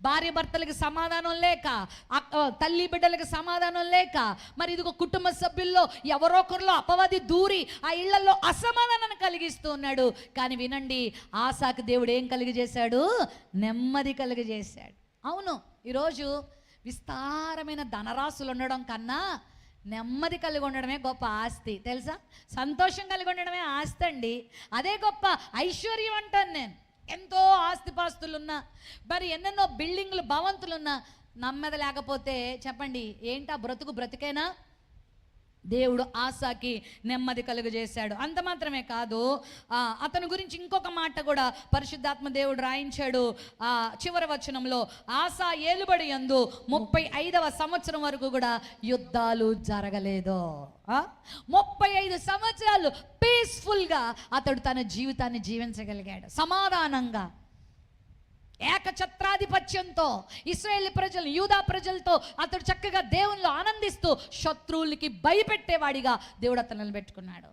భార్య భర్తలకు సమాధానం లేక, తల్లి బిడ్డలకు సమాధానం లేక, మరి ఇదిగో కుటుంబ సభ్యుల్లో ఎవరో ఒకరిలో అపవాది దూరి ఆ ఇళ్లలో అసమాధానాన్ని కలిగిస్తూ ఉన్నాడు. కానీ వినండి, ఆసాకు దేవుడు ఏం కలిగజేశాడు? నెమ్మది కలిగజేశాడు. అవును, ఈరోజు విస్తారమైన ధనరాశులు ఉండడం కన్నా నెమ్మది కలిగి ఉండడమే గొప్ప ఆస్తి. తెలుసా? సంతోషం కలిగి ఉండడమే ఆస్తి అండి. అదే గొప్ప ఐశ్వర్యం అంటాను నేను. ఎంతో ఆస్తిపాస్తులున్నా, మరి ఎన్నెన్నో బిల్డింగ్లు భవంతులున్నా నమ్మది లేకపోతే చెప్పండి, ఏంటా బ్రతుకేనా? దేవుడు ఆసాకి నెమ్మది కలుగజేశాడు. అంత మాత్రమే కాదు, అతని గురించి ఇంకొక మాట కూడా పరిశుద్ధాత్మ దేవుడు రాయించాడు. చివరి వచనంలో, ఆసా ఏలుబడి యందు 35వ సంవత్సరం వరకు కూడా యుద్ధాలు జరగలేదు. 35 సంవత్సరాలు పీస్ఫుల్గా అతడు తన జీవితాన్ని జీవించగలిగాడు. సమాధానంగా, ఏకఛత్రాధిపత్యంతో ఇశ్రాయేలు ప్రజలు, యూదా ప్రజలతో అతడు చక్కగా దేవునిలో ఆనందిస్తూ శత్రువులకి భయపెట్టేవాడిగా దేవుడు అతను నిలబెట్టుకున్నాడు.